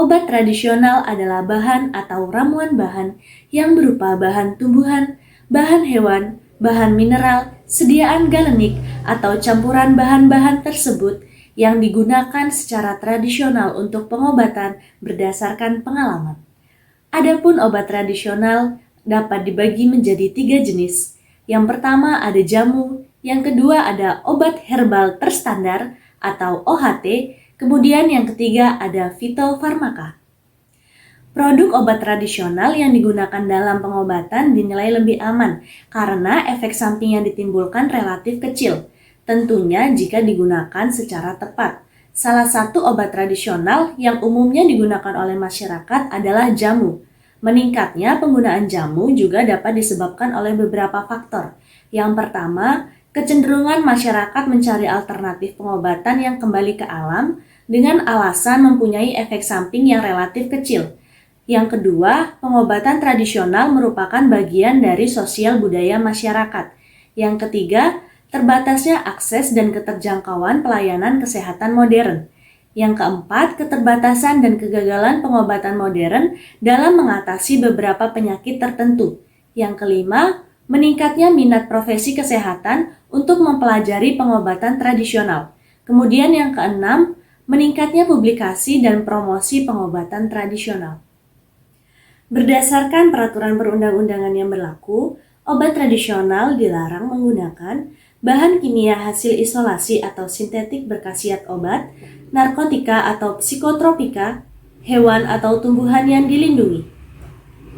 Obat tradisional adalah bahan atau ramuan bahan yang berupa bahan tumbuhan, bahan hewan, bahan mineral, sediaan galenik, atau campuran bahan-bahan tersebut yang digunakan secara tradisional untuk pengobatan berdasarkan pengalaman. Adapun obat tradisional dapat dibagi menjadi 3 jenis. Yang pertama ada jamu, yang kedua ada obat herbal terstandar atau OHT, kemudian yang ketiga ada fitofarmaka. Produk obat tradisional yang digunakan dalam pengobatan dinilai lebih aman karena efek samping yang ditimbulkan relatif kecil, tentunya jika digunakan secara tepat. Salah satu obat tradisional yang umumnya digunakan oleh masyarakat adalah jamu. Meningkatnya penggunaan jamu juga dapat disebabkan oleh beberapa faktor. Yang pertama, kecenderungan masyarakat mencari alternatif pengobatan yang kembali ke alam dengan alasan mempunyai efek samping yang relatif kecil. Yang kedua, pengobatan tradisional merupakan bagian dari sosial budaya masyarakat. Yang ketiga, terbatasnya akses dan keterjangkauan pelayanan kesehatan modern. Yang keempat, keterbatasan dan kegagalan pengobatan modern dalam mengatasi beberapa penyakit tertentu. Yang kelima, meningkatnya minat profesi kesehatan untuk mempelajari pengobatan tradisional. Kemudian yang keenam, meningkatnya publikasi dan promosi pengobatan tradisional. Berdasarkan peraturan perundang-undangan yang berlaku, obat tradisional dilarang menggunakan bahan kimia hasil isolasi atau sintetik berkhasiat obat, narkotika atau psikotropika, hewan atau tumbuhan yang dilindungi.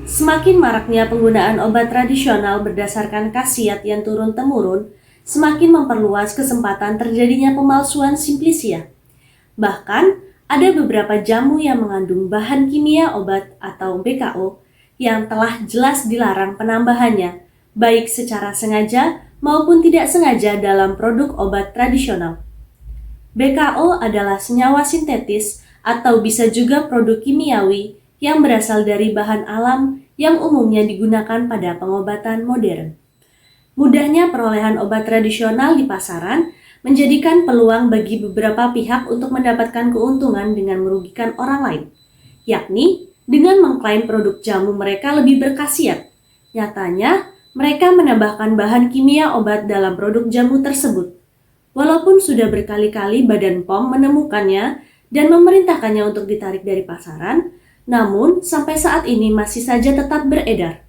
Semakin maraknya penggunaan obat tradisional berdasarkan khasiat yang turun-temurun, semakin memperluas kesempatan terjadinya pemalsuan simplisia. Bahkan, ada beberapa jamu yang mengandung bahan kimia obat atau BKO yang telah jelas dilarang penambahannya, baik secara sengaja maupun tidak sengaja dalam produk obat tradisional. BKO adalah senyawa sintetis atau bisa juga produk kimiawi yang berasal dari bahan alam yang umumnya digunakan pada pengobatan modern. Mudahnya perolehan obat tradisional di pasaran menjadikan peluang bagi beberapa pihak untuk mendapatkan keuntungan dengan merugikan orang lain, yakni dengan mengklaim produk jamu mereka lebih berkhasiat. Nyatanya, mereka menambahkan bahan kimia obat dalam produk jamu tersebut. Walaupun sudah berkali-kali Badan POM menemukannya dan memerintahkannya untuk ditarik dari pasaran, namun sampai saat ini masih saja tetap beredar.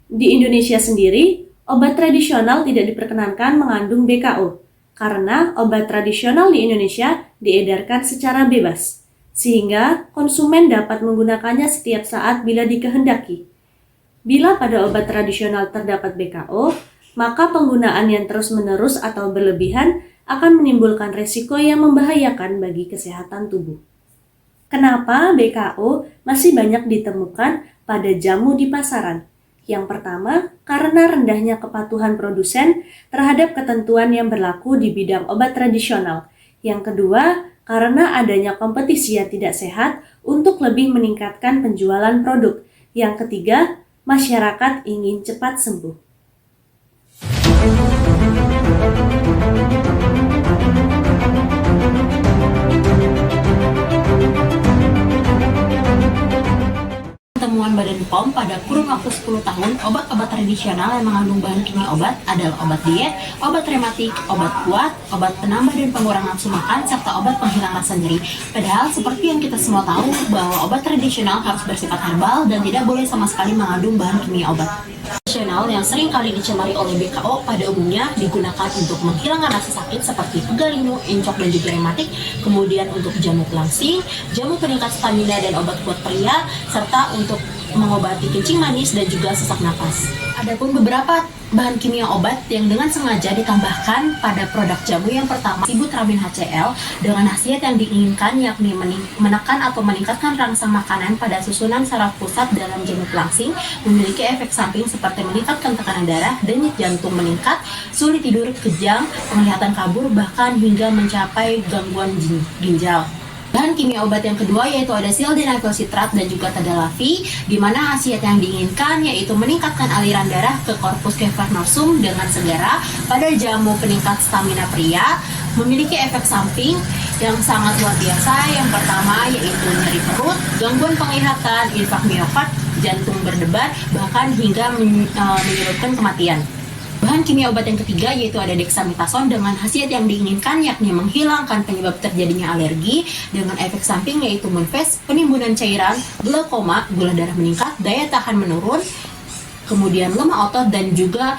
Di Indonesia sendiri, obat tradisional tidak diperkenankan mengandung BKO, karena obat tradisional di Indonesia diedarkan secara bebas, sehingga konsumen dapat menggunakannya setiap saat bila dikehendaki. Bila pada obat tradisional terdapat BKO, maka penggunaan yang terus-menerus atau berlebihan akan menimbulkan resiko yang membahayakan bagi kesehatan tubuh. Kenapa BKO masih banyak ditemukan pada jamu di pasaran? Yang pertama, karena rendahnya kepatuhan produsen terhadap ketentuan yang berlaku di bidang obat tradisional. Yang kedua, karena adanya kompetisi yang tidak sehat untuk lebih meningkatkan penjualan produk. Yang ketiga, masyarakat ingin cepat sembuh. Temuan Badan POM pada kurun waktu 10 tahun, obat-obat tradisional yang mengandung bahan kimia obat adalah obat diet, obat rematik, obat kuat, obat penambah dan pengurang nafsu makan, serta obat penghilang rasa nyeri. Padahal seperti yang kita semua tahu bahwa obat tradisional harus bersifat herbal dan tidak boleh sama sekali mengandung bahan kimia obat. Tradisional yang sering kali dicemari oleh BKO pada umumnya digunakan untuk menghilangkan rasa sakit seperti pegal linu, encok, dan juga rematik, kemudian untuk jamu pelangsing, jamu peningkat stamina dan obat kuat pria, serta untuk mengobati kencing manis dan juga sesak napas. Adapun beberapa bahan kimia obat yang dengan sengaja ditambahkan pada produk jamu. Yang pertama, sibutramine HCl dengan khasiat yang diinginkan, yakni menekan atau meningkatkan rangsang makanan pada susunan saraf pusat dalam jamu pelangsing, memiliki efek samping seperti meningkatkan tekanan darah, denyut jantung meningkat, sulit tidur, kejang, penglihatan kabur, bahkan hingga mencapai gangguan ginjal. Bahan kimia obat yang kedua yaitu ada sildenafil sitrat dan juga tadalafil, di mana khasiat yang diinginkan yaitu meningkatkan aliran darah ke korpus cavernosum dengan segera pada jamu peningkat stamina pria, memiliki efek samping yang sangat luar biasa. Yang pertama yaitu nyeri perut, gangguan penglihatan, infak miokard, jantung berdebar, bahkan hingga menyebabkan kematian. Bahan kimia obat yang ketiga yaitu ada dexamethasone dengan khasiat yang diinginkan, yakni menghilangkan penyebab terjadinya alergi dengan efek samping yaitu menfes, penimbunan cairan, glaukoma, gula darah meningkat, daya tahan menurun, kemudian lemah otot dan juga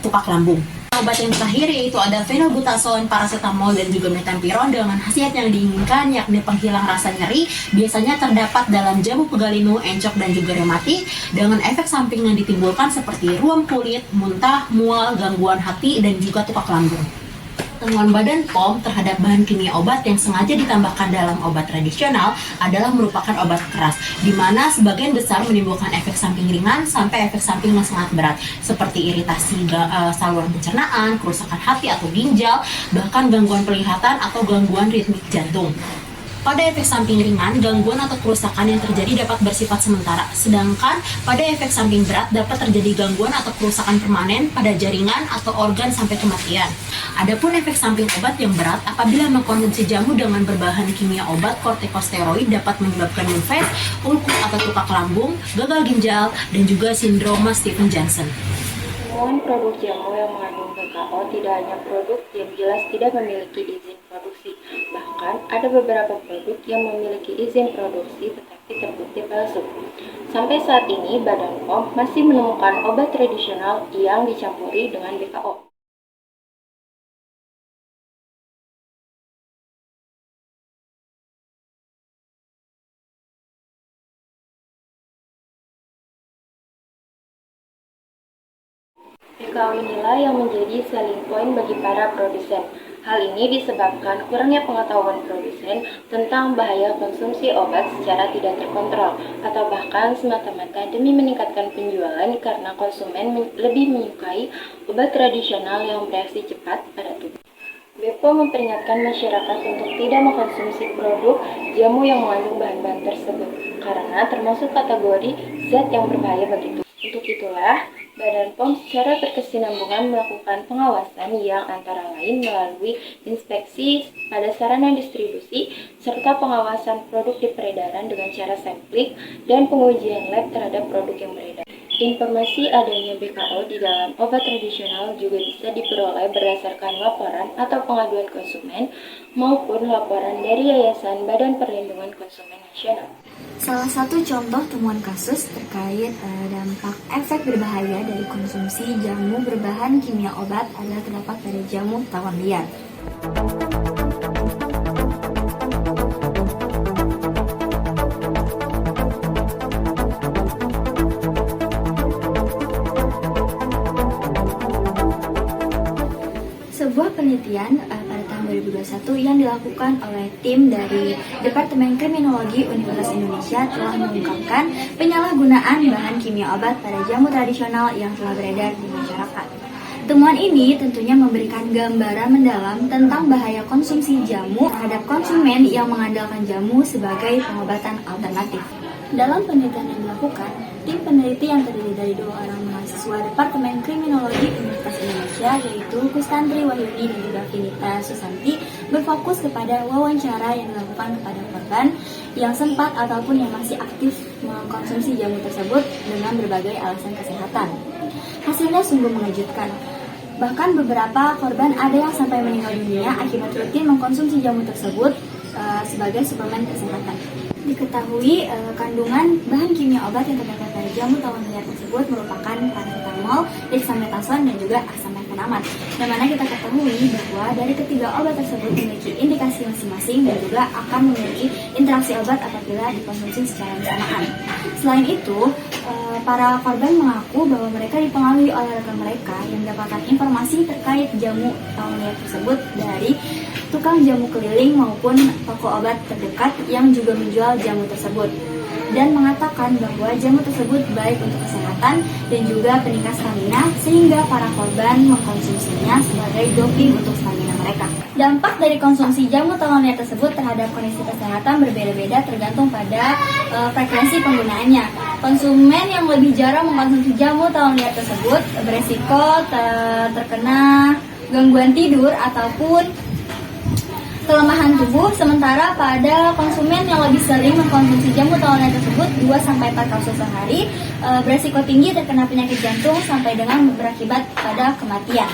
tukak lambung. Obat yang terakhir yaitu ada phenylbutazone, paracetamol, dan juga metampiron dengan khasiat yang diinginkan, yakni penghilang rasa nyeri, biasanya terdapat dalam jamu pegalinu, encok, dan juga rematik, dengan efek samping yang ditimbulkan seperti ruam kulit, muntah, mual, gangguan hati, dan juga tukak lambung. Temuan Badan POM terhadap bahan kimia obat yang sengaja ditambahkan dalam obat tradisional adalah merupakan obat keras, di mana sebagian besar menimbulkan efek samping ringan sampai efek samping yang sangat berat, seperti iritasi saluran pencernaan, kerusakan hati atau ginjal, bahkan gangguan penglihatan atau gangguan ritmik jantung. Pada efek samping ringan, gangguan atau kerusakan yang terjadi dapat bersifat sementara, sedangkan pada efek samping berat dapat terjadi gangguan atau kerusakan permanen pada jaringan atau organ sampai kematian. Adapun efek samping obat yang berat apabila mengkonsumsi jamu dengan berbahan kimia obat kortikosteroid dapat menyebabkan menfes, ulkus atau tukak lambung, gagal ginjal, dan juga sindroma Stevens-Johnson. Temuan produk jamu yang mengandung BKO tidak hanya produk yang jelas tidak memiliki izin produksi, bahkan ada beberapa produk yang memiliki izin produksi tetapi terbukti palsu. Sampai saat ini, Badan POM masih menemukan obat tradisional yang dicampuri dengan BKO. BKO inilah yang menjadi selling point bagi para produsen. Hal ini disebabkan kurangnya pengetahuan produsen tentang bahaya konsumsi obat secara tidak terkontrol, atau bahkan semata-mata demi meningkatkan penjualan karena konsumen lebih menyukai obat tradisional yang bereaksi cepat pada tubuh. BPOM memperingatkan masyarakat untuk tidak mengkonsumsi produk jamu yang mengandung bahan-bahan tersebut, karena termasuk kategori zat yang berbahaya bagi tubuh. Untuk itulah, Badan POM secara berkesinambungan melakukan pengawasan yang antara lain melalui inspeksi pada sarana distribusi, serta pengawasan produk di peredaran dengan cara sampling dan pengujian lab terhadap produk yang beredar. Informasi adanya BKO di dalam obat tradisional juga bisa diperoleh berdasarkan laporan atau pengaduan konsumen maupun laporan dari Yayasan Badan Perlindungan Konsumen Nasional. Salah satu contoh temuan kasus terkait dampak efek berbahaya dari konsumsi jamu berbahan kimia obat adalah terdapat pada jamu tawar liar. Sebuah penelitian pada tahun 2021 yang dilakukan oleh tim dari Departemen Kriminologi Universitas Indonesia telah mengungkapkan penyalahgunaan bahan kimia obat pada jamu tradisional yang telah beredar di masyarakat. Temuan ini tentunya memberikan gambaran mendalam tentang bahaya konsumsi jamu terhadap konsumen yang mengandalkan jamu sebagai pengobatan alternatif. Dalam penelitian yang dilakukan, tim peneliti yang terdiri dari 2 orang mahasiswa Departemen Kriminologi Universitas Indonesia, yaitu Kustantri Wahyuni dan juga Vinita Susanti, berfokus kepada wawancara yang dilakukan kepada korban yang sempat ataupun yang masih aktif mengkonsumsi jamu tersebut dengan berbagai alasan kesehatan. Hasilnya sungguh mengejutkan. Bahkan beberapa korban ada yang sampai meninggal dunia akibat rutin mengkonsumsi jamu tersebut sebagai suplemen kesehatan. Diketahui kandungan bahan kimia obat yang terdapat pada jamu tawar liar tersebut merupakan paracetamol, dexamethasone, dan juga asam perfenamat. Yang mana kita ketahui bahwa dari ketiga obat tersebut memiliki indikasi masing-masing dan juga akan memiliki interaksi obat apabila dikonsumsi secara bersamaan. Selain itu, para korban mengaku bahwa mereka dipengaruhi oleh rekan mereka yang mendapatkan informasi terkait jamu tawar liar tersebut dari tukang jamu keliling maupun toko obat terdekat yang juga menjual jamu tersebut, dan mengatakan bahwa jamu tersebut baik untuk kesehatan dan juga peningkat stamina, sehingga para korban mengkonsumsinya sebagai doping untuk stamina mereka. Dampak dari konsumsi jamu tawar liar tersebut terhadap kondisi kesehatan berbeda-beda tergantung pada frekuensi penggunaannya. Konsumen yang lebih jarang mengkonsumsi jamu tawar liar tersebut beresiko terkena gangguan tidur ataupun kelemahan tubuh, sementara pada konsumen yang lebih sering mengkonsumsi jamu tahunan tersebut 2-4 kapsul sehari, beresiko tinggi terkena penyakit jantung sampai dengan berakibat pada kematian.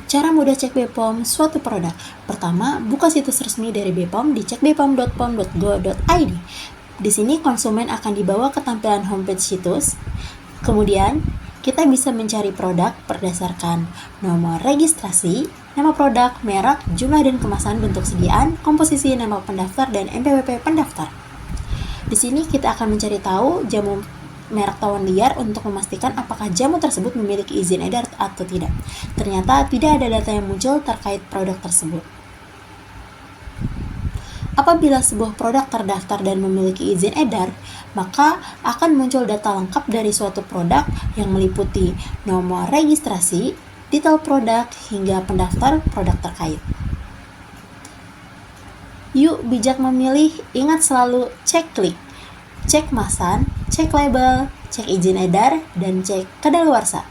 Cara mudah cek BPOM suatu produk. Pertama, buka situs resmi dari BPOM di cekbpom.pom.go.id. Di sini konsumen akan dibawa ke tampilan homepage situs. Kemudian, kita bisa mencari produk berdasarkan nomor registrasi, nama produk, merek, jumlah dan kemasan, bentuk sediaan, komposisi, nama pendaftar, dan NPWP pendaftar. Di sini kita akan mencari tahu jamu merek tawon liar untuk memastikan apakah jamu tersebut memiliki izin edar atau tidak. Ternyata tidak ada data yang muncul terkait produk tersebut. Apabila sebuah produk terdaftar dan memiliki izin edar, maka akan muncul data lengkap dari suatu produk yang meliputi nomor registrasi, detail produk, hingga pendaftar produk terkait. Yuk bijak memilih, ingat selalu cek klik, cek kemasan, cek label, cek izin edar, dan cek kadaluarsa.